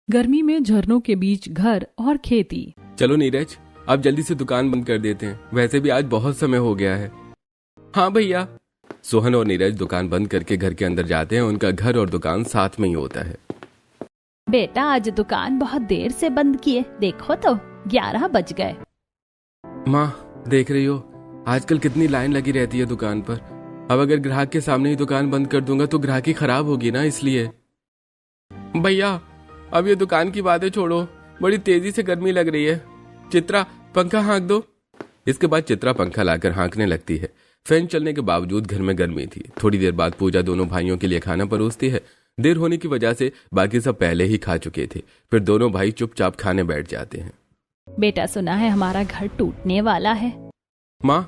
गर्मी में झरनों के बीच घर और खेती। चलो नीरज, अब जल्दी से दुकान बंद कर देते हैं, वैसे भी आज बहुत समय हो गया है। हाँ भैया। सोहन और नीरज दुकान बंद करके घर के अंदर जाते हैं। उनका घर और दुकान साथ में ही होता है। बेटा आज दुकान बहुत देर से बंद किए, देखो तो 11 बज गए। माँ देख रही हो आजकल कितनी लाइन लगी रहती है दुकान पर। अब अगर ग्राहक के सामने ही दुकान बंद कर दूंगा तो ग्राहकी खराब होगी ना, इसलिए। भैया अब ये दुकान की बातें छोड़ो, बड़ी तेजी से गर्मी लग रही है। चित्रा पंखा हाँक दो। इसके बाद चित्रा पंखा लाकर हाँकने लगती है। फैन चलने के बावजूद घर में गर्मी थी। थोड़ी देर बाद पूजा दोनों भाइयों के लिए खाना परोसती है। देर होने की वजह से बाकी सब पहले ही खा चुके थे। फिर दोनों भाई चुपचाप खाने बैठ जाते हैं। बेटा सुना है हमारा घर टूटने वाला है। माँ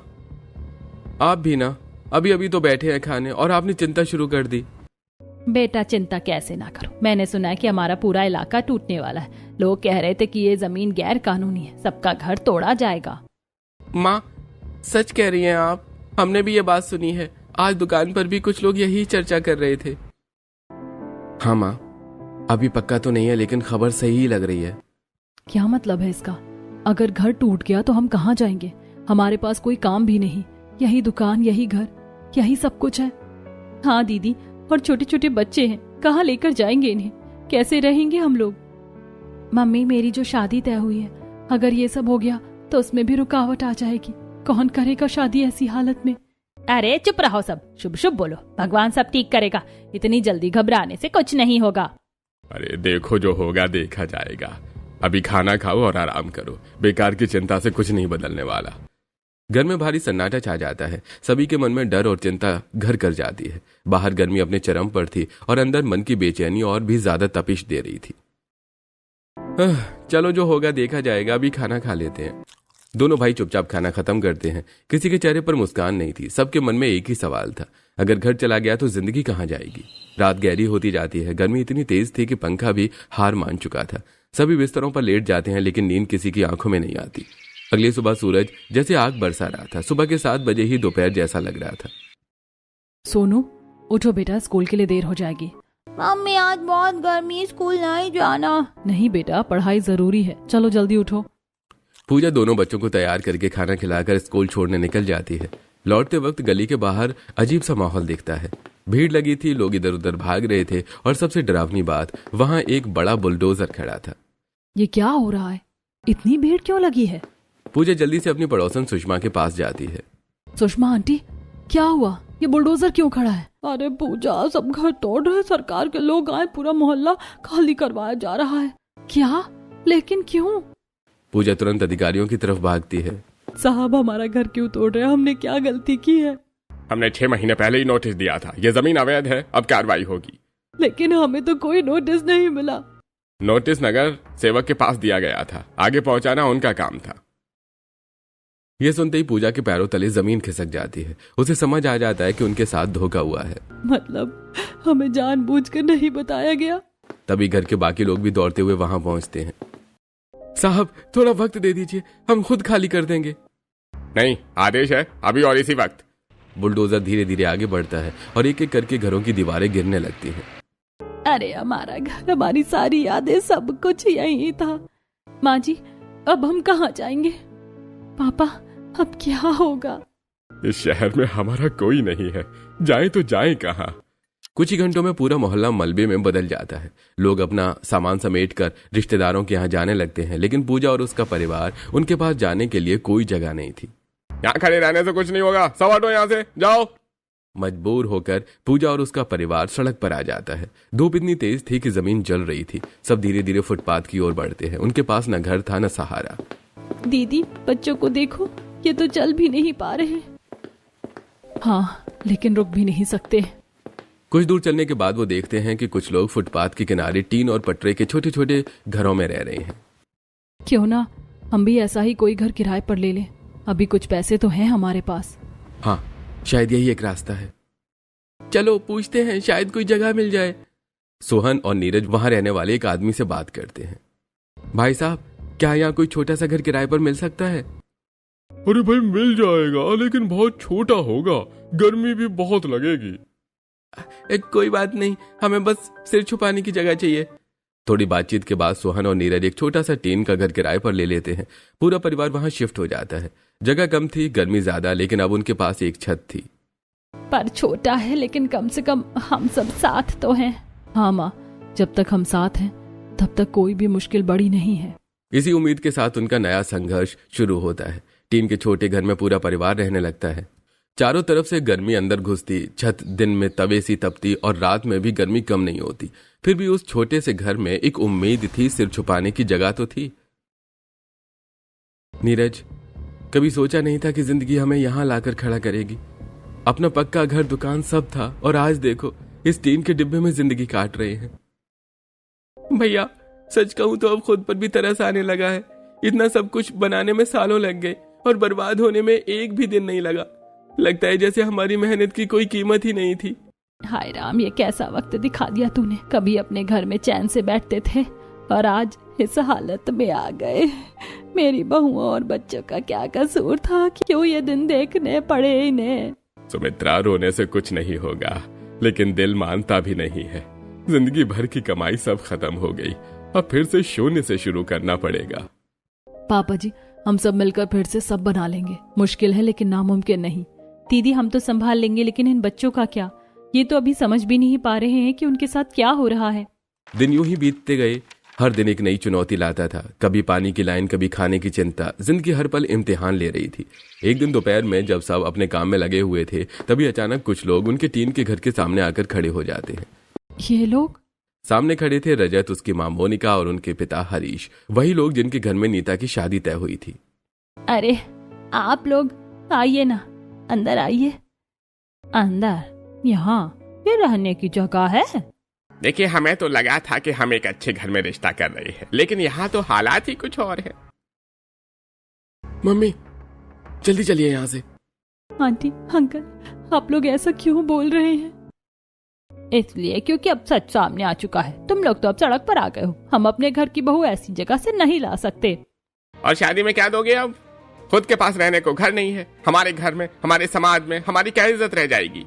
आप भी ना, अभी अभी तो बैठे हैं खाने और आपने चिंता शुरू कर दी। बेटा चिंता कैसे ना करो, मैंने सुना है कि हमारा पूरा इलाका टूटने वाला है। लोग कह रहे थे कि ये जमीन गैर कानूनी है, सबका घर तोड़ा जाएगा। माँ सच कह रही हैं आप, हमने भी ये बात सुनी है। आज दुकान पर भी कुछ लोग यही चर्चा कर रहे थे। हाँ माँ, अभी पक्का तो नहीं है लेकिन खबर सही ही लग रही है। क्या मतलब है इसका? अगर घर टूट गया तो हम कहाँ जाएंगे? हमारे पास कोई काम भी नहीं, यही दुकान, यही घर, यही सब कुछ है। हाँ दीदी, और छोटे छोटे बच्चे हैं, कहाँ लेकर जाएंगे इन्हें? कैसे रहेंगे हम लोग? मम्मी मेरी जो शादी तय हुई है, अगर ये सब हो गया तो उसमें भी रुकावट आ जाएगी। कौन करेगा शादी ऐसी हालत में? अरे चुप रहो सब, शुभ शुभ बोलो, भगवान सब ठीक करेगा। इतनी जल्दी घबराने से कुछ नहीं होगा। अरे देखो जो होगा देखा जाएगा। अभी खाना खाओ और आराम करो, बेकार की चिंता से कुछ नहीं बदलने वाला। घर में भारी सन्नाटा छा जाता है। सभी के मन में डर और चिंता घर कर जाती है। बाहर गर्मी अपने चरम पर थी और अंदर मन की बेचैनी और भी ज्यादा तपिश दे रही थी। चलो जो होगा देखा जाएगा, अभी खाना खा लेते हैं। दोनों भाई चुपचाप खाना खत्म करते हैं। किसी के चेहरे पर मुस्कान नहीं थी। सबके मन में एक ही सवाल था, अगर घर चला गया तो जिंदगी कहाँ जाएगी। रात गहरी होती जाती है। गर्मी इतनी तेज थी कि पंखा भी हार मान चुका था। सभी बिस्तरों पर लेट जाते हैं लेकिन नींद किसी की आंखों में नहीं आती। अगली सुबह सूरज जैसे आग बरसा रहा था। सुबह के 7 बजे ही दोपहर जैसा लग रहा था। सोनू उठो बेटा, स्कूल के लिए देर हो जाएगी। मम्मी आज बहुत गर्मी, स्कूल नहीं जाना। नहीं बेटा, पढ़ाई जरूरी है, चलो जल्दी उठो। पूजा दोनों बच्चों को तैयार करके खाना खिलाकर स्कूल छोड़ने निकल जाती है। लौटते वक्त गली के बाहर अजीब सा माहौल दिखता है। भीड़ लगी थी, लोग इधर उधर भाग रहे थे और सबसे डरावनी बात, वहां एक बड़ा बुलडोजर खड़ा था। ये क्या हो रहा है? इतनी भीड़ क्यों लगी है? पूजा जल्दी से अपनी पड़ोसन सुषमा के पास जाती है। सुषमा आंटी, क्या हुआ? ये बुलडोजर क्यों खड़ा है? अरे पूजा, सब घर तोड़ रहे, सरकार के लोग आए, पूरा मोहल्ला खाली करवाया जा रहा है। क्या? लेकिन क्यों? पूजा तुरंत अधिकारियों की तरफ भागती है। साहब हमारा घर क्यों तोड़ रहे हैं? हमने क्या गलती की है? हमने 6 महीने पहले ही नोटिस दिया था, ये जमीन अवैध है, अब कार्रवाई होगी। लेकिन हमें तो कोई नोटिस नहीं मिला। नोटिस नगर सेवक के पास दिया गया था, आगे पहुंचाना उनका काम था। ये सुनते ही पूजा के पैरों तले जमीन खिसक जाती है। उसे समझ आ जाता है कि उनके साथ धोखा हुआ है। मतलब हमें जानबूझकर नहीं बताया गया? तभी घर के बाकी लोग भी दौड़ते हुए वहां पहुंचते हैं। साहब थोड़ा वक्त दे दीजिए, हम खुद खाली कर देंगे। नहीं, आदेश है अभी और इसी वक्त। बुलडोजर धीरे धीरे आगे बढ़ता है और एक एक करके घरों की दीवारें गिरने लगती हैं। अरे हमारा घर, हमारी सारी यादें, सब कुछ यही था। माँ जी अब हम कहाँ जाएंगे? पापा अब क्या होगा? इस शहर में हमारा कोई नहीं है, जाए तो जाए कहाँ। कुछ ही घंटों में पूरा मोहल्ला मलबे में बदल जाता है। लोग अपना सामान समेटकर रिश्तेदारों के यहाँ जाने लगते हैं, लेकिन पूजा और उसका परिवार, उनके पास जाने के लिए कोई जगह नहीं थी। यहाँ खड़े रहने से कुछ नहीं होगा, सब हटो यहाँ से, जाओ। मजबूर होकर पूजा और उसका परिवार सड़क पर आ जाता है। धूप इतनी तेज थी कि जमीन जल रही थी। सब धीरे धीरे फुटपाथ की ओर बढ़ते हैं। उनके पास न घर था न सहारा। दीदी बच्चों को देखो, ये तो चल भी नहीं पा रहे। हाँ लेकिन रुक भी नहीं सकते। कुछ दूर चलने के बाद वो देखते हैं कि कुछ लोग फुटपाथ के किनारे टीन और पटरे के छोटे छोटे घरों में रह रहे हैं। क्यों ना हम भी ऐसा ही कोई घर किराए पर ले लें, अभी कुछ पैसे तो हैं हमारे पास। हाँ शायद यही एक रास्ता है, चलो पूछते हैं, शायद कोई जगह मिल जाए। सोहन और नीरज वहां रहने वाले एक आदमी से बात करते हैं। भाई साहब क्या यहाँ कोई छोटा सा घर किराए पर मिल सकता है? अरे भाई मिल जाएगा, लेकिन बहुत छोटा होगा, गर्मी भी बहुत लगेगी। कोई बात नहीं, हमें बस सिर छुपाने की जगह चाहिए। थोड़ी बातचीत के बाद सोहन और नीरज एक छोटा सा टीन का घर किराए पर ले लेते हैं। पूरा परिवार वहां शिफ्ट हो जाता है। जगह कम थी, गर्मी ज्यादा, लेकिन अब उनके पास एक छत थी। पर छोटा है, लेकिन कम से कम हम सब साथ तो हैं। हाँ माँ, जब तक हम साथ हैं तब तक कोई भी मुश्किल बड़ी नहीं है। इसी उम्मीद के साथ उनका नया संघर्ष शुरू होता है। टीन के छोटे घर में पूरा परिवार रहने लगता है। चारों तरफ से गर्मी अंदर घुसती, छत दिन में तवे सी तपती और रात में भी गर्मी कम नहीं होती। फिर भी उस छोटे से घर में एक उम्मीद थी, सिर छुपाने की जगह तो थी। नीरज, कभी सोचा नहीं था कि जिंदगी हमें यहां लाकर खड़ा करेगी। अपना पक्का घर, दुकान सब था, और आज देखो इस टीन के डिब्बे में जिंदगी काट रहे हैं। भैया, सच कहूं तो अब खुद पर भी तरस आने लगा है। इतना सब कुछ बनाने में सालों लग गए और बर्बाद होने में एक भी दिन नहीं लगा। लगता है जैसे हमारी मेहनत की कोई कीमत ही नहीं थी। हाय राम, ये कैसा वक्त दिखा दिया तूने। कभी अपने घर में चैन से बैठते थे और आज इस हालत में आ गए। मेरी बहुओं और बच्चों का क्या कसूर था, क्यों ये दिन देखने पड़े इन्हें। सुमित्रा, रोने से कुछ नहीं होगा, लेकिन दिल मानता भी नहीं है। जिंदगी भर की कमाई सब खत्म हो गई, अब फिर से शून्य से शुरू करना पड़ेगा। पापा जी, हम सब मिलकर फिर से सब बना लेंगे। मुश्किल है लेकिन नामुमकिन नहीं। दीदी, हम तो संभाल लेंगे, लेकिन इन बच्चों का क्या? ये तो अभी समझ भी नहीं पा रहे हैं कि उनके साथ क्या हो रहा है। दिन यूं ही बीतते गए। हर दिन एक नई चुनौती लाता था। कभी पानी की लाइन, कभी खाने की चिंता। जिंदगी हर पल इम्तिहान ले रही थी। एक दिन दोपहर में जब सब अपने काम में लगे हुए थे, तभी अचानक कुछ लोग उनके टीन के घर के सामने आकर खड़े हो जाते हैं। ये लोग? सामने खड़े थे रजत, उसकी मां मोनिका और उनके पिता हरीश। वही लोग जिनके घर में नीता की शादी तय हुई थी। अरे आप लोग आइए ना, अंदर आइए। अंदर? यहाँ ये रहने की जगह है? देखिए, हमें तो लगा था कि हम एक अच्छे घर में रिश्ता कर रहे हैं, लेकिन यहाँ तो हालात ही कुछ और है। मम्मी, जल्दी चलिए यहाँ से। आंटी, अंकल, आप लोग ऐसा क्यों बोल रहे हैं? इसलिए क्योंकि अब सच सामने आ चुका है। तुम लोग तो अब सड़क पर आ गए हो। हम अपने घर की बहू ऐसी जगह से नहीं ला सकते। और शादी में क्या दोगे अब? खुद के पास रहने को घर नहीं है। हमारे घर में, हमारे समाज में हमारी क्या इज्जत रह जाएगी?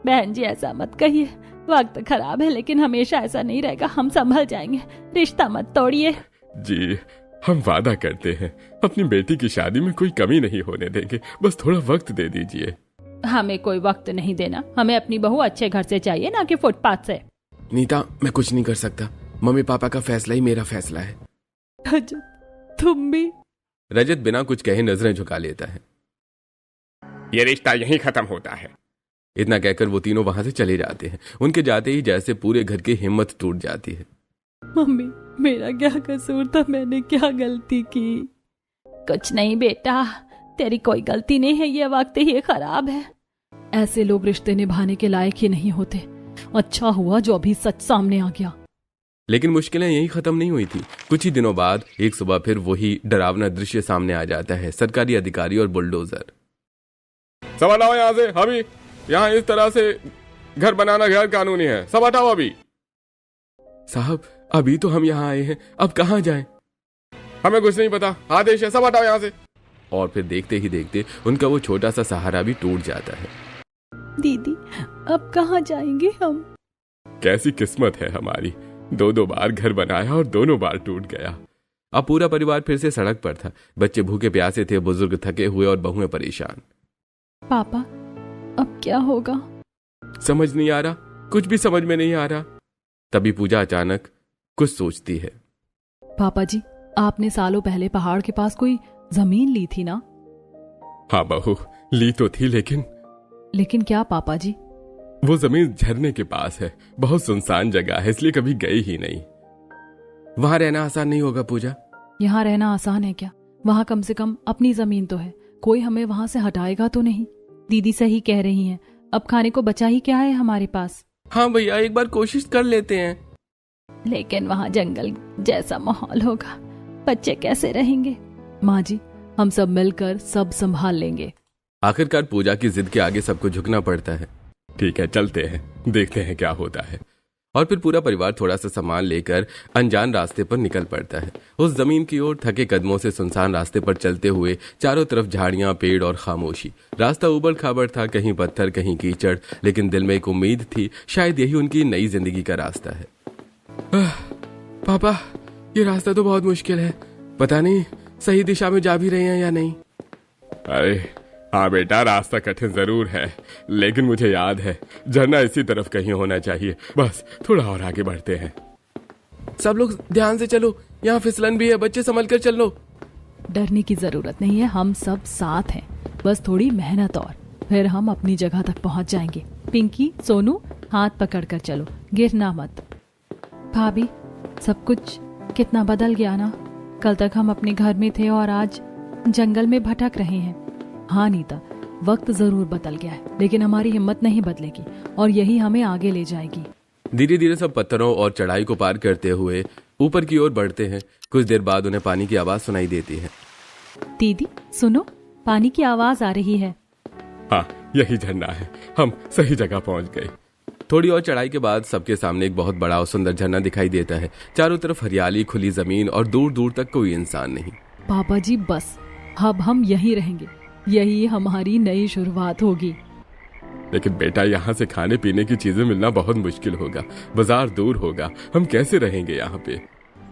बहन जी, ऐसा मत कहिए। वक्त खराब है, लेकिन हमेशा ऐसा नहीं रहेगा। हम संभल जाएंगे। रिश्ता मत तोड़िए। जी, हम वादा करते हैं अपनी बेटी की शादी में कोई कमी नहीं होने देंगे। बस थोड़ा वक्त दे दीजिए। हमें कोई वक्त नहीं देना। हमें अपनी बहू अच्छे घर से चाहिए, ना कि फुटपाथ से। नीता, मैं कुछ नहीं कर सकता। मम्मी पापा का फैसला ही मेरा फैसला है। रजत, तुम भी? रजत बिना कुछ कहे नजरें झुका लेता है। ये रिश्ता यहीं खत्म होता है। इतना कहकर वो तीनों वहां से चले जाते हैं। उनके जाते ही जैसे पूरे घर की हिम्मत टूट जाती है। मम्मी, मेरा क्या कसूर था? मैंने क्या गलती की? कुछ नहीं बेटा, तेरी कोई गलती नहीं है। ये वक्त ही खराब है। ऐसे लोग रिश्ते निभाने के लायक ही नहीं होते। अच्छा हुआ जो अभी सच सामने आ गया। लेकिन मुश्किलें यहीं खत्म नहीं हुई थी। कुछ ही दिनों बाद एक सुबह फिर वही डरावना दृश्य सामने आ जाता है। सरकारी अधिकारी और बुलडोजर। सब हटाओ यहाँ से। अभी यहाँ इस तरह से घर बनाना गैर कानूनी है। सब हटाओ अभी। साहब, अभी तो हम यहाँ आए हैं, अब कहाँ जाएं? हमें कुछ नहीं पता, आदेश है, सब हटाओ यहाँ से। और फिर देखते ही देखते उनका वो छोटा सा सहारा भी टूट जाता है। दीदी, अब कहाँ जाएंगे हम? कैसी किस्मत है हमारी। दो बार घर बनाया और दोनों बार टूट गया। अब पूरा परिवार फिर से सड़क पर था। बच्चे भूखे प्यासे थे, बुजुर्ग थके हुए और बहुएं परेशान। पापा, अब क्या होगा? समझ नहीं आ रहा, कुछ भी समझ में नहीं आ रहा। तभी पूजा अचानक कुछ सोचती है। पापा जी, आपने सालों पहले पहाड़ के पास कोई जमीन ली थी ना? हाँ बहू, ली तो थी, लेकिन क्या पापा जी? वो जमीन झरने के पास है। बहुत सुनसान जगह है, इसलिए कभी गई ही नहीं। वहां रहना आसान नहीं होगा पूजा। यहाँ रहना आसान है क्या? वहाँ कम से कम अपनी जमीन तो है। कोई हमें वहाँ से हटाएगा तो नहीं? दीदी सही कह रही हैं। अब खाने को बचा ही क्या है हमारे पास? हाँ भैया, एक बार कोशिश कर लेते हैं। लेकिन वहाँ जंगल जैसा माहौल होगा, बच्चे कैसे रहेंगे? माँ जी, हम सब मिलकर सब संभाल लेंगे। आखिरकार पूजा की जिद के आगे सबको झुकना पड़ता है। ठीक है, चलते हैं, देखते हैं क्या होता है। और फिर पूरा परिवार थोड़ा सा सामान लेकर अनजान रास्ते पर निकल पड़ता है। उस जमीन की ओर थके कदमों से सुनसान रास्ते पर चलते हुए चारों तरफ झाड़ियां, पेड़ और खामोशी। रास्ता उबड़ खाबड़ था, कहीं पत्थर कहीं कीचड़, लेकिन दिल में एक उम्मीद थी, शायद यही उनकी नई जिंदगी का रास्ता है। पापा, ये रास्ता तो बहुत मुश्किल है, पता नहीं सही दिशा में जा भी रहे हैं या नहीं। अरे हाँ बेटा, रास्ता कठिन जरूर है, लेकिन मुझे याद है झरना इसी तरफ कहीं होना चाहिए। बस थोड़ा और आगे बढ़ते हैं। सब लोग ध्यान से चलो, यहाँ फिसलन भी है, बच्चे संभल कर चल लो। डरने की जरूरत नहीं है, हम सब साथ हैं, बस थोड़ी मेहनत और फिर हम अपनी जगह तक पहुंच जाएंगे। पिंकी, सोनू, हाथ पकड़कर चलो, गिरना मत। भाभी, सब कुछ कितना बदल गया ना। कल तक हम अपने घर में थे और आज जंगल में भटक रहे हैं। हाँ नीता, वक्त जरूर बदल गया है, लेकिन हमारी हिम्मत नहीं बदलेगी और यही हमें आगे ले जाएगी। धीरे धीरे सब पत्थरों और चढ़ाई को पार करते हुए ऊपर की ओर बढ़ते हैं। कुछ देर बाद उन्हें पानी की आवाज सुनाई देती है। दीदी सुनो, पानी की आवाज आ रही है। हाँ, यही झरना है, हम सही जगह पहुंच गए। थोड़ी और चढ़ाई के बाद सबके सामने एक बहुत बड़ा और सुंदर झरना दिखाई देता है। चारों तरफ हरियाली, खुली जमीन और दूर दूर तक कोई इंसान नहीं। पापा जी बस, अब हम यहीं रहेंगे, यही हमारी नई शुरुआत होगी। लेकिन बेटा, यहाँ से खाने पीने की चीजें मिलना बहुत मुश्किल होगा, बाजार दूर होगा, हम कैसे रहेंगे यहाँ पे?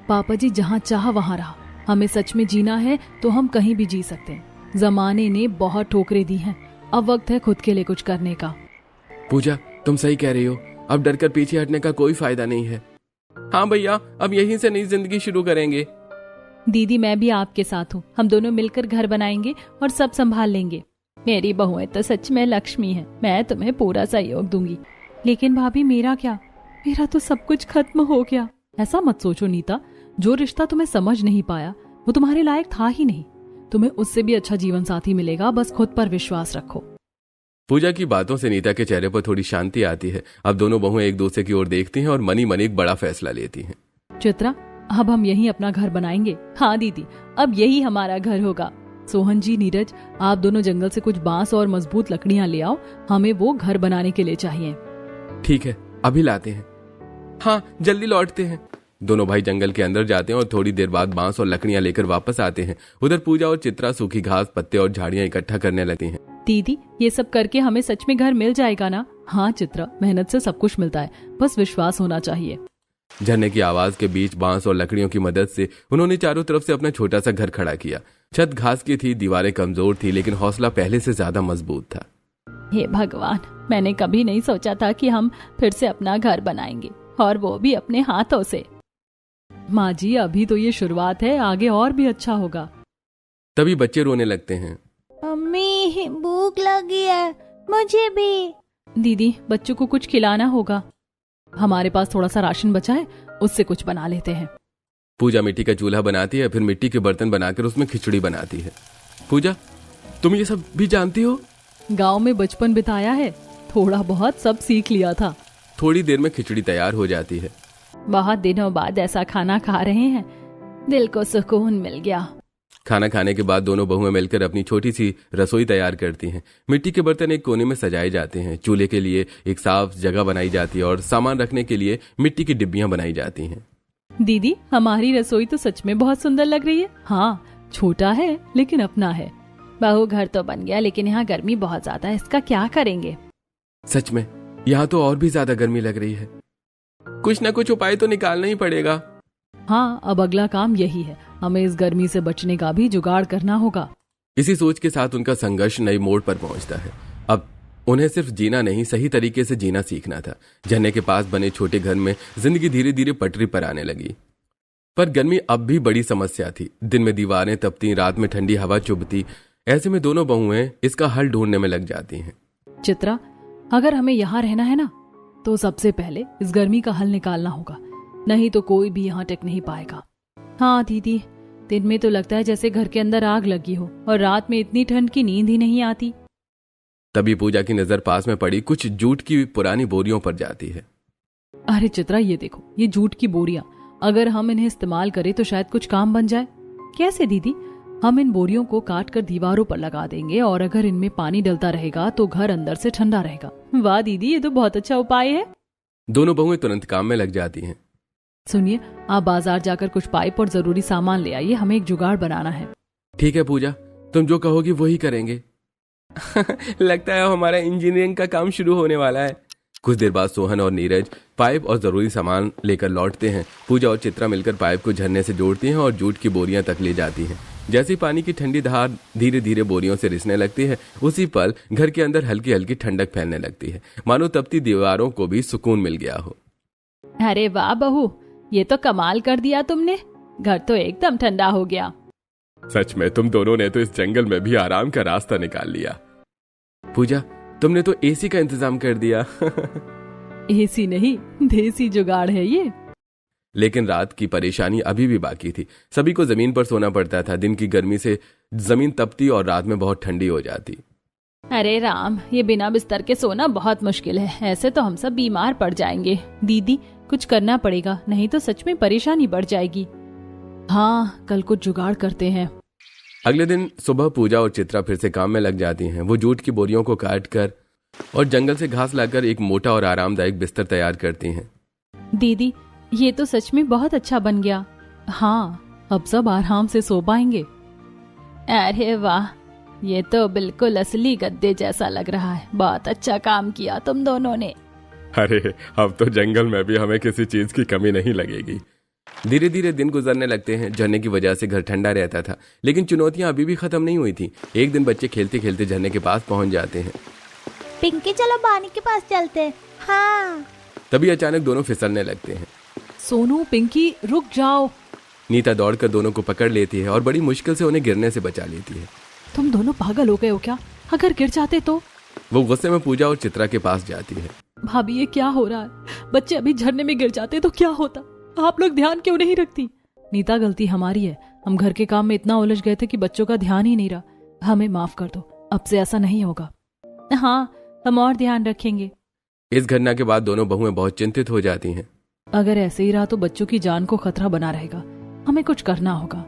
पापा जी, जहाँ चाह वहाँ रहा। हमें सच में जीना है तो हम कहीं भी जी सकते हैं। जमाने ने बहुत ठोकरें दी हैं, अब वक्त है खुद के लिए कुछ करने का। पूजा, तुम सही कह रही हो, अब डरकर पीछे हटने का कोई फायदा नहीं है। हाँ भैया, अब यहीं से नई जिंदगी शुरू करेंगे। दीदी, मैं भी आपके साथ हूँ, हम दोनों मिलकर घर बनाएंगे और सब संभाल लेंगे। मेरी बहुएं तो सच में लक्ष्मी है, मैं तुम्हें पूरा सहयोग दूंगी। लेकिन भाभी, मेरा क्या? मेरा तो सब कुछ खत्म हो गया। ऐसा मत सोचो नीता, जो रिश्ता तुम्हें समझ नहीं पाया वो तुम्हारे लायक था ही नहीं। तुम्हें उससे भी अच्छा जीवन साथी मिलेगा, बस खुद पर विश्वास रखो। पूजा की बातों से नीता के चेहरे पर थोड़ी शांति आती है। अब दोनों बहुएं एक दूसरे की ओर देखती हैं और मनी मन एक बड़ा फैसला लेती हैं। चित्रा, अब हम यहीं अपना घर बनाएंगे। हाँ दीदी, अब यही हमारा घर होगा। सोहन जी, नीरज, आप दोनों जंगल से कुछ बांस और मजबूत लकड़ियां ले आओ, हमें वो घर बनाने के लिए चाहिए। ठीक है, अभी लाते हैं। हाँ, जल्दी लौटते हैं। दोनों भाई जंगल के अंदर जाते हैं और थोड़ी देर बाद बांस और लकड़ियां लेकर वापस आते हैं। उधर पूजा और चित्रा सूखी घास, पत्ते और झाड़ियां इकट्ठा करने लगती हैं। दीदी, ये सब करके हमें सच में घर मिल जाएगा ना? हाँ चित्रा, मेहनत से सब कुछ मिलता है, बस विश्वास होना चाहिए। झरने की आवाज के बीच बांस और लकड़ियों की मदद से उन्होंने चारों तरफ से अपना छोटा सा घर खड़ा किया। छत घास की थी, दीवारें कमजोर थी, लेकिन हौसला पहले से ज्यादा मजबूत था। हे भगवान, मैंने कभी नहीं सोचा था कि हम फिर से अपना घर बनाएंगे, और वो भी अपने हाथों से। माँ जी, अभी तो ये शुरुआत है, आगे और भी अच्छा होगा। तभी बच्चे रोने लगते हैं। मम्मी, भूख लगी है, मुझे भी। दीदी, बच्चों को कुछ खिलाना होगा। हमारे पास थोड़ा सा राशन बचा है, उससे कुछ बना लेते हैं। पूजा मिट्टी का चूल्हा बनाती है, फिर मिट्टी के बर्तन बनाकर उसमें खिचड़ी बनाती है। पूजा, तुम ये सब भी जानती हो? गांव में बचपन बिताया है, थोड़ा बहुत सब सीख लिया था। थोड़ी देर में खिचड़ी तैयार हो जाती है। बहुत दिनों बाद ऐसा खाना खा रहे हैं, दिल को सुकून मिल गया। खाना खाने के बाद दोनों बहुएं मिलकर अपनी छोटी सी रसोई तैयार करती हैं। मिट्टी के बर्तन एक कोने में सजाए जाते हैं, चूल्हे के लिए एक साफ जगह बनाई जाती है और सामान रखने के लिए मिट्टी की डिब्बियां बनाई जाती हैं। दीदी, हमारी रसोई तो सच में बहुत सुंदर लग रही है। हाँ, छोटा है लेकिन अपना है। बहू, घर तो बन गया, लेकिन यहाँ गर्मी बहुत ज्यादा है, इसका क्या करेंगे? सच में यहाँ तो और भी ज्यादा गर्मी लग रही है। कुछ न कुछ उपाय तो निकालना ही पड़ेगा। हाँ, अब अगला काम यही है, हमें इस गर्मी से बचने का भी जुगाड़ करना होगा। इसी सोच के साथ उनका संघर्ष नई मोड़ पर पहुंचता है। अब उन्हें सिर्फ जीना नहीं, सही तरीके से जीना सीखना था। झरने के पास बने छोटे घर में जिंदगी धीरे धीरे पटरी पर आने लगी। पर गर्मी अब भी बड़ी समस्या थी। दिन में दीवारें तपती, रात में ठंडी हवा चुभती। ऐसे में दोनों बहुएं इसका हल ढूंढने में लग जाती हैं। चित्रा, अगर हमें यहाँ रहना है ना, तो सबसे पहले इस गर्मी का हल निकालना होगा, नहीं तो कोई भी यहाँ टिक नहीं पाएगा। हाँ दीदी, दिन में तो लगता है जैसे घर के अंदर आग लगी हो, और रात में इतनी ठंड की नींद ही नहीं आती। तभी पूजा की नजर पास में पड़ी कुछ जूट की पुरानी बोरियों पर जाती है। अरे चित्रा, ये देखो, ये जूट की बोरियां, अगर हम इन्हें इस्तेमाल करें तो शायद कुछ काम बन जाए। कैसे दीदी? हम इन बोरियों को काट कर दीवारों पर लगा देंगे, और अगर इनमें पानी डलता रहेगा तो घर अंदर से ठंडा रहेगा। वाह दीदी, ये तो बहुत अच्छा उपाय है। दोनों बहुएं तुरंत काम में लग जाती हैं। सुनिए, आप बाजार जाकर कुछ पाइप और जरूरी सामान ले आइए, हमें एक जुगाड़ बनाना है। ठीक है पूजा, तुम जो कहोगी वही करेंगे। लगता है हमारा इंजीनियरिंग का काम शुरू होने वाला है। कुछ देर बाद सोहन और नीरज पाइप और जरूरी सामान लेकर लौटते हैं। पूजा और चित्रा मिलकर पाइप को झरने से जोड़ती हैं और जूट की बोरियां तक ले जाती हैं। जैसे ही पानी की ठंडी धार धीरे धीरे बोरियों से रिसने लगती है, उसी पल घर के अंदर हल्की हल्की ठंडक फैलने लगती है, मानो तपती दीवारों को भी सुकून मिल गया हो। अरे वाह बहू, ये तो कमाल कर दिया तुमने। घर तो एकदम ठंडा हो गया। सच में तुम दोनों ने तो इस जंगल में भी आराम का रास्ता निकाल लिया। पूजा, तुमने तो एसी का इंतजाम कर दिया। एसी नहीं, देसी जुगाड़ है ये। लेकिन रात की परेशानी अभी भी बाकी थी। सभी को जमीन पर सोना पड़ता था। दिन की गर्मी से जमीन तपती और रात में बहुत ठंडी हो जाती। अरे राम, ये बिना बिस्तर के सोना बहुत मुश्किल है। ऐसे तो हम सब बीमार पड़ जाएंगे। दीदी, कुछ करना पड़ेगा, नहीं तो सच में परेशानी बढ़ जाएगी। हाँ, कल कुछ जुगाड़ करते हैं। अगले दिन सुबह पूजा और चित्रा फिर से काम में लग जाती हैं। वो जूट की बोरियों को काट कर और जंगल से घास लाकर एक मोटा और आरामदायक बिस्तर तैयार करती हैं। दीदी, ये तो सच में बहुत अच्छा बन गया। हाँ, अब सब आराम से सो पाएंगे। अरे वाह, ये तो बिल्कुल असली गद्दे जैसा लग रहा है। बहुत अच्छा काम किया तुम दोनों ने। अरे अब तो जंगल में भी हमें किसी चीज की कमी नहीं लगेगी। धीरे धीरे दिन गुजरने लगते हैं। झरने की वजह से घर ठंडा रहता था, लेकिन चुनौतियां अभी भी खत्म नहीं हुई थी। एक दिन बच्चे खेलते खेलते झरने के पास पहुंच जाते हैं। पिंकी, चलो पानी के पास चलते हैं। हाँ। तभी अचानक दोनों फिसलने लगते हैं। सोनू, पिंकी, रुक जाओ। नीता दौड़कर दोनों को पकड़ लेती है और बड़ी मुश्किल से उन्हें गिरने से बचा लेती है। तुम दोनों पागल हो गए हो क्या? अगर गिर जाते तो? वो गुस्से में पूजा और चित्रा के पास जाती है। भाभी, ये क्या हो रहा है? बच्चे अभी झरने में गिर जाते तो क्या होता? आप लोग ध्यान क्यों नहीं रखती? नीता, गलती हमारी है। हम घर के काम में इतना उलझ गए थे कि बच्चों का ध्यान ही नहीं रहा। हमें माफ कर दो, अब से ऐसा नहीं होगा। हाँ, हम और ध्यान रखेंगे। इस घटना के बाद दोनों बहुएं बहुत चिंतित हो जाती हैं। अगर ऐसे ही रहा तो बच्चों की जान को खतरा बना रहेगा। हमें कुछ करना होगा।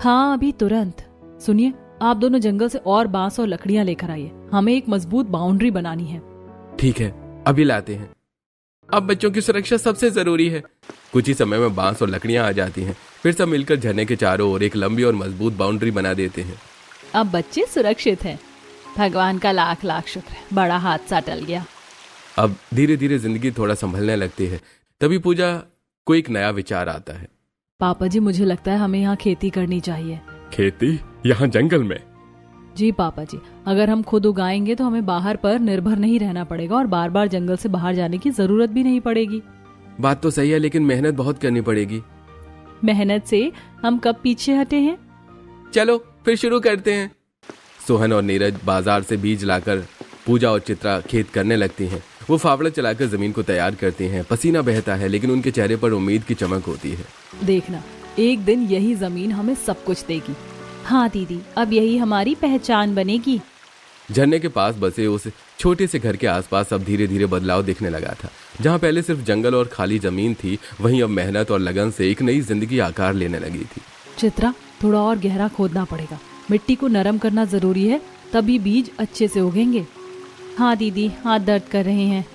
हाँ, अभी तुरंत। सुनिए, आप दोनों जंगल से और बांस और लकड़ियां लेकर आइए। हमें एक मजबूत बाउंड्री बनानी है। ठीक है, अभी लाते हैं। अब बच्चों की सुरक्षा सबसे जरूरी है। कुछ ही समय में बांस और लकड़ियां आ जाती हैं। फिर सब मिलकर झरने के चारों ओर एक लंबी और मजबूत बाउंड्री बना देते हैं। अब बच्चे सुरक्षित हैं। भगवान का लाख लाख शुक्र है, बड़ा हादसा टल गया। अब धीरे धीरे जिंदगी थोड़ा संभलने लगती है। तभी पूजा को एक नया विचार आता है। पापा जी, मुझे लगता है हमें यहाँ खेती करनी चाहिए। खेती? यहाँ जंगल में? जी पापा जी, अगर हम खुद उगाएंगे तो हमें बाहर पर निर्भर नहीं रहना पड़ेगा और बार बार जंगल से बाहर जाने की जरूरत भी नहीं पड़ेगी। बात तो सही है, लेकिन मेहनत बहुत करनी पड़ेगी। मेहनत से हम कब पीछे हटे हैं? चलो फिर शुरू करते हैं। सोहन और नीरज बाजार से बीज लाकर पूजा और चित्रा खेत करने लगती हैं। वो फावड़ा चलाकर जमीन को तैयार करती हैं। पसीना बहता है, लेकिन उनके चेहरे पर उम्मीद की चमक होती है। देखना, एक दिन यही जमीन हमें सब कुछ देगी। हाँ दीदी, अब यही हमारी पहचान बनेगी। झरने के पास बसे उस छोटे से घर के आसपास अब धीरे धीरे बदलाव दिखने लगा था। जहाँ पहले सिर्फ जंगल और खाली जमीन थी, वहीं अब मेहनत और लगन से एक नई जिंदगी आकार लेने लगी थी। चित्रा, थोड़ा और गहरा खोदना पड़ेगा। मिट्टी को नरम करना जरूरी है, तभी बीज अच्छे से उगेंगे। हाँ दीदी, हाथ दर्द कर रहे हैं।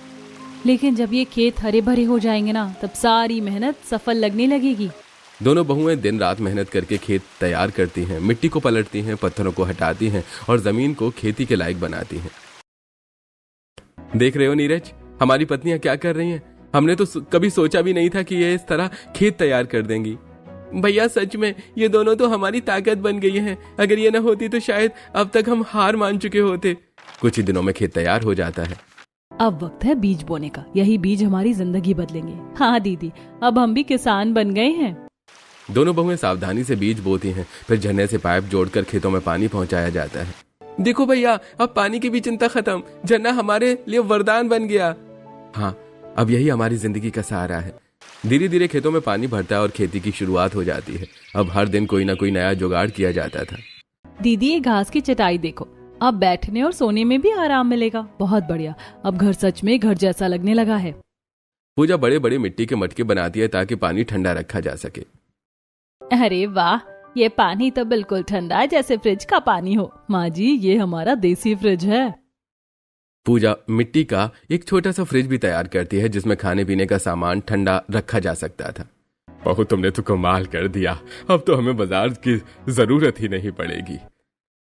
लेकिन जब ये खेत हरे भरे हो जाएंगे ना, तब सारी मेहनत सफल लगने लगेगी। दोनों बहुएं दिन रात मेहनत करके खेत तैयार करती हैं, मिट्टी को पलटती हैं, पत्थरों को हटाती हैं और जमीन को खेती के लायक बनाती हैं। देख रहे हो नीरज, हमारी पत्नियां क्या कर रही हैं? हमने तो कभी सोचा भी नहीं था कि ये इस तरह खेत तैयार कर देंगी। भैया, सच में ये दोनों तो हमारी ताकत बन गई हैं। अगर ये न होती तो शायद अब तक हम हार मान चुके होते। कुछ ही दिनों में खेत तैयार हो जाता है। अब वक्त है बीज बोने का। यही बीज हमारी जिंदगी बदलेंगे। हाँ दीदी, अब हम भी किसान बन गए हैं। दोनों बहुएं सावधानी से बीज बोती हैं। फिर झरने से पाइप जोड़कर खेतों में पानी पहुंचाया जाता है। देखो भैया, अब पानी की भी चिंता खत्म। झरना हमारे लिए वरदान बन गया। हाँ, अब यही हमारी जिंदगी का सहारा है। धीरे धीरे खेतों में पानी भरता है और खेती की शुरुआत हो जाती है। अब हर दिन कोई ना कोई नया जुगाड़ किया जाता था। दीदी, ये घास की चटाई देखो, अब बैठने और सोने में भी आराम मिलेगा। बहुत बढ़िया, अब घर सच में घर जैसा लगने लगा है। पूजा बड़े बड़े मिट्टी के मटके बनाती है ताकि पानी ठंडा रखा जा सके। अरे वाह, ये पानी तो बिल्कुल ठंडा है, जैसे फ्रिज का पानी हो। माँ जी, ये हमारा देसी फ्रिज है। पूजा मिट्टी का एक छोटा सा फ्रिज भी तैयार करती है, जिसमें खाने पीने का सामान ठंडा रखा जा सकता था। बहू, तुमने तो कमाल कर दिया। अब तो हमें बाजार की जरूरत ही नहीं पड़ेगी।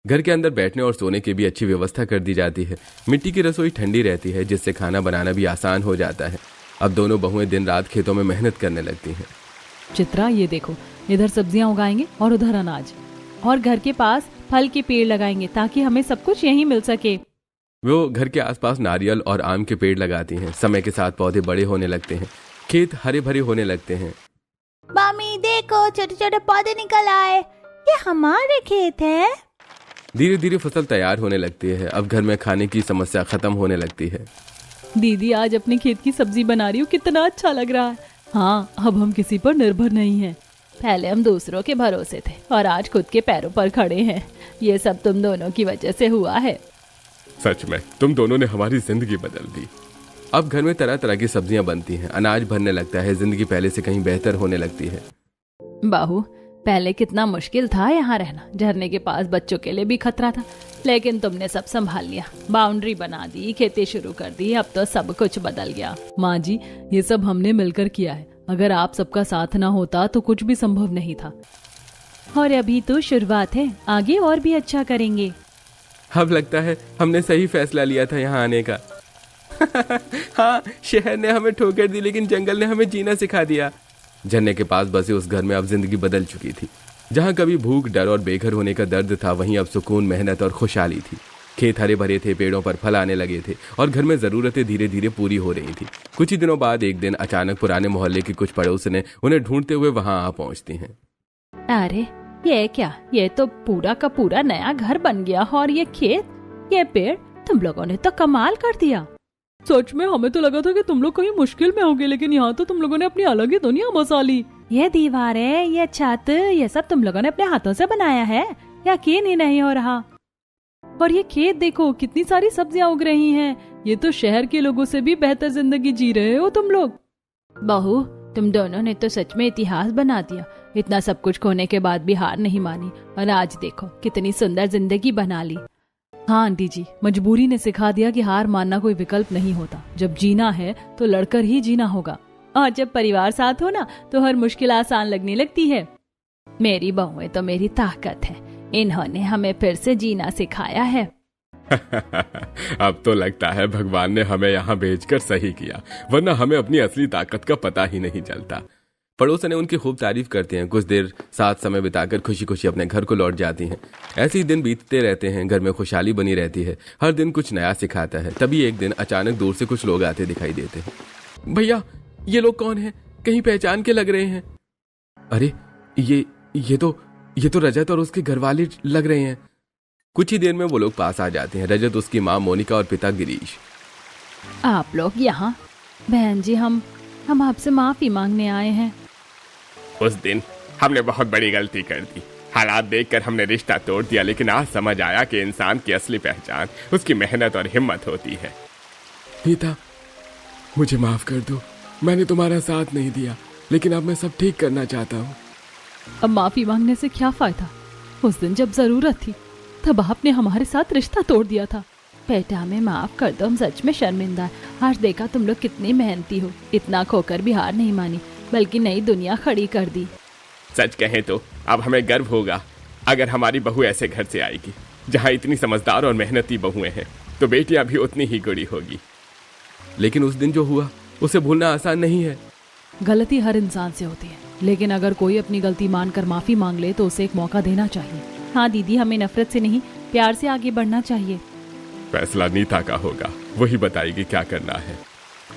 घर के अंदर बैठने और सोने की भी अच्छी व्यवस्था कर दी जाती है। मिट्टी की रसोई ठंडी रहती है, जिससे खाना बनाना भी आसान हो जाता है। अब दोनों बहुएं दिन रात खेतों में मेहनत करने लगती हैं। चित्रा, ये देखो, इधर सब्जियां उगाएंगे और उधर अनाज, और घर के पास फल के पेड़ लगाएंगे ताकि हमें सब कुछ यहीं मिल सके। वो घर के आसपास नारियल और आम के पेड़ लगाती हैं। समय के साथ पौधे बड़े होने लगते हैं, खेत हरे भरे होने लगते हैं। मामी देखो, छोटे छोटे पौधे निकल आए। ये हमारे खेत है। धीरे धीरे फसल तैयार होने लगती है। अब घर में खाने की समस्या खत्म होने लगती है। दीदी आज अपने खेत की सब्जी बना रही हूँ, कितना अच्छा लग रहा है। हाँ, अब हम किसी पर निर्भर नहीं हैं। पहले हम दूसरों के भरोसे थे और आज खुद के पैरों पर खड़े हैं। ये सब तुम दोनों की वजह से हुआ है। सच में तुम दोनों ने हमारी जिंदगी बदल दी। अब घर में तरह तरह की सब्जियां बनती हैं, अनाज भरने लगता है, जिंदगी पहले से कहीं बेहतर होने लगती है। बहू, पहले कितना मुश्किल था यहाँ रहना। झरने के पास बच्चों के लिए भी खतरा था, लेकिन तुमने सब संभाल लिया। बाउंड्री बना दी, खेती शुरू कर दी, अब तो सब कुछ बदल गया। माँ जी, ये सब हमने मिलकर किया है। अगर आप सबका साथ ना होता तो कुछ भी संभव नहीं था। और अभी तो शुरुआत है, आगे और भी अच्छा करेंगे। अब लगता है हमने सही फैसला लिया था यहाँ आने का। हाँ, शहर ने हमें ठोकर दी, लेकिन जंगल ने हमें जीना सिखा दिया। झरने के पास बसे उस घर में अब जिंदगी बदल चुकी थी। जहाँ कभी भूख, डर और बेघर होने का दर्द था, वहीं अब सुकून, मेहनत और खुशहाली थी। खेत हरे भरे थे, पेड़ों पर फल आने लगे थे और घर में जरूरतें धीरे धीरे पूरी हो रही थी। कुछ ही दिनों बाद एक दिन अचानक पुराने मोहल्ले की कुछ पड़ोसने उन्हें ढूंढते हुए वहां आ पहुंचती हैं। अरे ये क्या, ये तो पूरा का पूरा नया घर बन गया। और ये खेत, ये पेड़, तुम लोगों ने तो कमाल कर दिया। सच में हमें तो लगा था कि तुम लोग कहीं मुश्किल में होगे, लेकिन यहाँ तो तुम लोगों ने अपनी अलग ही दुनिया बसा ली। ये दीवारें, ये छत, ये सब तुम लोगों ने अपने हाथों से बनाया है। यकीन ही नहीं हो रहा। और ये खेत देखो, कितनी सारी सब्जियां उग रही हैं। ये तो शहर के लोगों से भी बेहतर जिंदगी जी रहे हो तुम लोग। बहू, तुम दोनों ने तो सच में इतिहास बना दिया। इतना सब कुछ खोने के बाद भी हार नहीं मानी, और आज देखो कितनी सुंदर जिंदगी बना ली। हाँ आंटी जी, मजबूरी ने सिखा दिया कि हार मानना कोई विकल्प नहीं होता। जब जीना है तो लड़कर ही जीना होगा। और जब परिवार साथ हो ना, तो हर मुश्किल आसान लगने लगती है। मेरी बहुएं तो मेरी ताकत है। इन्होंने हमें फिर से जीना सिखाया है। अब तो लगता है भगवान ने हमें यहाँ भेजकर सही किया, वरना हमें अपनी असली ताकत का पता ही नहीं चलता। पड़ोसन ने उनकी खूब तारीफ करते हैं। कुछ देर साथ समय बिताकर खुशी खुशी अपने घर को लौट जाती हैं। ऐसे ही दिन बीतते रहते हैं। घर में खुशहाली बनी रहती है। हर दिन कुछ नया सिखाता है। तभी एक दिन अचानक दूर से कुछ लोग आते दिखाई देते हैं। भैया, ये लोग कौन हैं? कहीं पहचान के लग रहे हैं। अरे ये तो रजत और उसके घर वाले लग रहे हैं। कुछ ही देर में वो लोग पास आ जाते हैं। रजत, उसकी माँ मोनिका और पिता गिरीश। आप लोग यहाँ? बहन जी, हम आपसे माफी मांगने आए हैं। उस दिन हमने बहुत बड़ी गलती कर दी। हालात देखकर हमने रिश्ता तोड़ दिया, लेकिन आज समझ आया कि इंसान की असली पहचान उसकी मेहनत और हिम्मत होती है। नीता, मुझे माफ कर दो। मैंने तुम्हारा साथ नहीं दिया, लेकिन अब मैं सब ठीक करना चाहता हूँ। अब माफी मांगने से क्या फायदा? उस दिन जब जरूरत थी तब आपने हमारे साथ रिश्ता तोड़ दिया था। बेटा, हमें माफ कर दो, हम सच में शर्मिंदा। आज देखा तुम लोग कितनी मेहनती हो। इतना खोकर भी हार नहीं मानी, बल्कि नई दुनिया खड़ी कर दी। सच कहें तो अब हमें गर्व होगा अगर हमारी बहू ऐसे घर से आएगी जहाँ इतनी समझदार और मेहनती बहुएं हैं, तो बेटियां भी उतनी ही गुड़ी होगी। लेकिन उस दिन जो हुआ उसे भूलना आसान नहीं है। गलती हर इंसान से होती है, लेकिन अगर कोई अपनी गलती मानकर माफी मांग ले तो उसे एक मौका देना चाहिए। हाँ दीदी, हमें नफरत से नहीं, प्यार से आगे बढ़ना चाहिए। फैसला नीता का होगा, वही बताएगी क्या करना है।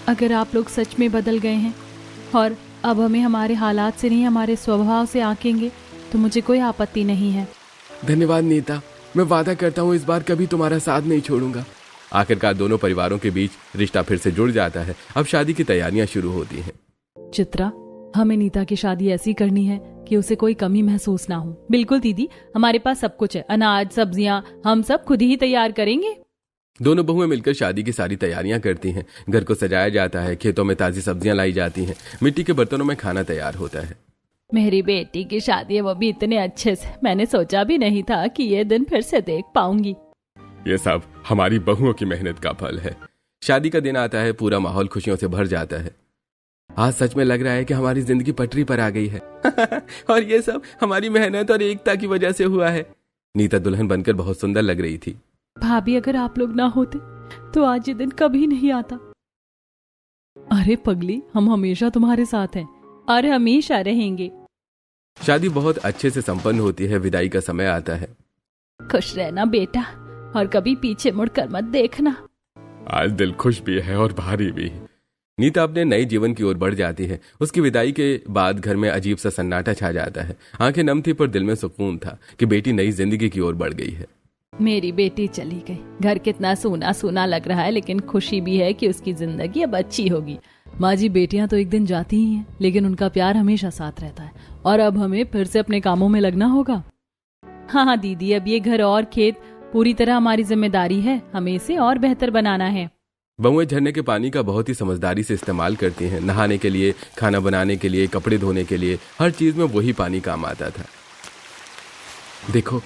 अगर आप लोग सच में बदल गए हैं और अब हमें हमारे हालात से नहीं, हमारे स्वभाव से आंकेंगे, तो मुझे कोई आपत्ति नहीं है। धन्यवाद नीता, मैं वादा करता हूँ इस बार कभी तुम्हारा साथ नहीं छोड़ूंगा। आखिरकार दोनों परिवारों के बीच रिश्ता फिर से जुड़ जाता है। अब शादी की तैयारियां शुरू होती हैं। चित्रा, हमें नीता की शादी ऐसी करनी है कि उसे कोई कमी महसूस ना हो। बिल्कुल दीदी, हमारे पास सब कुछ है, अनाज, सब्जियां, हम सब खुद ही तैयार करेंगे। दोनों बहुएं मिलकर शादी की सारी तैयारियां करती हैं। घर को सजाया जाता है, खेतों में ताजी सब्जियां लाई जाती हैं, मिट्टी के बर्तनों में खाना तैयार होता है। मेरी बेटी की शादी है, वो भी इतने अच्छे से। मैंने सोचा भी नहीं था कि ये दिन फिर से देख पाऊंगी। ये सब हमारी बहुओं की मेहनत का फल है। शादी का दिन आता है, पूरा माहौल खुशियों से भर जाता है। आज सच में लग रहा है कि हमारी जिंदगी पटरी पर आ गई है। और ये सब हमारी मेहनत और एकता की वजह से हुआ है। नीता दुल्हन बनकर बहुत सुंदर लग रही थी। भाभी, अगर आप लोग ना होते तो आज ये दिन कभी नहीं आता। अरे पगली, हम हमेशा तुम्हारे साथ हैं और हमेशा रहेंगे। शादी बहुत अच्छे से संपन्न होती है, विदाई का समय आता है। खुश रहना बेटा, और कभी पीछे मुड़कर मत देखना। आज दिल खुश भी है और भारी भी। नीता अपने नए जीवन की ओर बढ़ जाती है। उसकी विदाई के बाद घर में अजीब सा सन्नाटा छा जाता है। आंखें नम थी पर दिल में सुकून था कि बेटी नई जिंदगी की ओर बढ़ गई है। मेरी बेटी चली गई, घर कितना सूना सूना लग रहा है, लेकिन खुशी भी है कि उसकी जिंदगी अब अच्छी होगी। माँ जी, बेटियां तो एक दिन जाती ही हैं, लेकिन उनका प्यार हमेशा साथ रहता है। और अब हमें फिर से अपने कामों में लगना होगा। हाँ दीदी, अब ये घर और खेत पूरी तरह हमारी जिम्मेदारी है। हमें इसे और बेहतर बनाना है। बहुएं झरने के पानी का बहुत ही समझदारी से इस्तेमाल करती हैं। नहाने के लिए, खाना बनाने के लिए, कपड़े धोने के लिए, हर चीज में वही पानी काम आता था। देखो,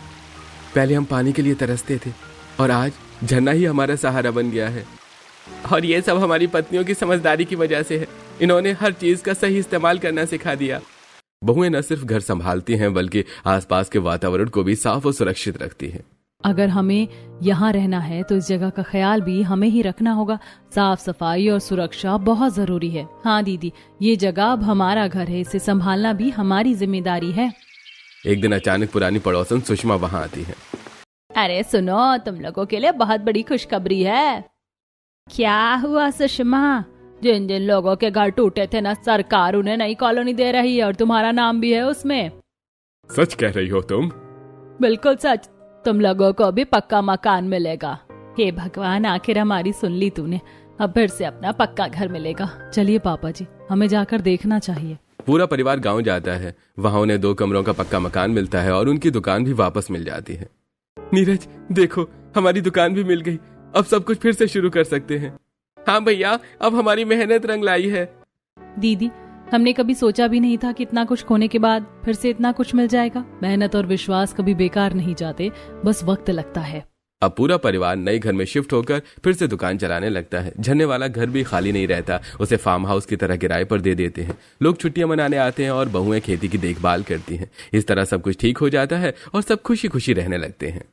पहले हम पानी के लिए तरसते थे और आज झरना ही हमारा सहारा बन गया है। और ये सब हमारी पत्नियों की समझदारी की वजह से है। इन्होंने हर चीज का सही इस्तेमाल करना सिखा दिया। बहुएं न सिर्फ घर संभालती हैं बल्कि आसपास के वातावरण को भी साफ और सुरक्षित रखती हैं। अगर हमें यहाँ रहना है तो इस जगह का ख्याल भी हमें ही रखना होगा। साफ सफाई और सुरक्षा बहुत जरूरी है। हाँ दीदी, ये जगह अब हमारा घर है, इसे संभालना भी हमारी जिम्मेदारी है। एक दिन अचानक पुरानी पड़ोसन सुषमा वहां आती है। अरे सुनो, तुम लोगों के लिए बहुत बड़ी खुशखबरी है। क्या हुआ सुषमा? जिन जिन लोगों के घर टूटे थे ना, सरकार उन्हें नई कॉलोनी दे रही है और तुम्हारा नाम भी है उसमें। सच कह रही हो तुम? बिल्कुल सच। तुम लोगों को भी पक्का मकान मिलेगा। हे भगवान, आखिर हमारी सुन ली तूने। अब फिर से अपना पक्का घर मिलेगा। चलिए पापा जी, हमें जाकर देखना चाहिए। पूरा परिवार गांव जाता है। वहां उन्हें 2 कमरों का पक्का मकान मिलता है और उनकी दुकान भी वापस मिल जाती है। नीरज, देखो, हमारी दुकान भी मिल गई। अब सब कुछ फिर से शुरू कर सकते हैं। हाँ भैया, अब हमारी मेहनत रंग लाई है। दीदी, हमने कभी सोचा भी नहीं था कि इतना कुछ खोने के बाद फिर से इतना कुछ मिल जाएगा। मेहनत और विश्वास कभी बेकार नहीं जाते, बस वक्त लगता है। अब पूरा परिवार नए घर में शिफ्ट होकर फिर से दुकान चलाने लगता है। झरने वाला घर भी खाली नहीं रहता, उसे फार्म हाउस की तरह किराए पर दे देते हैं। लोग छुट्टियां मनाने आते हैं और बहुएं खेती की देखभाल करती हैं। इस तरह सब कुछ ठीक हो जाता है और सब खुशी खुशी रहने लगते हैं।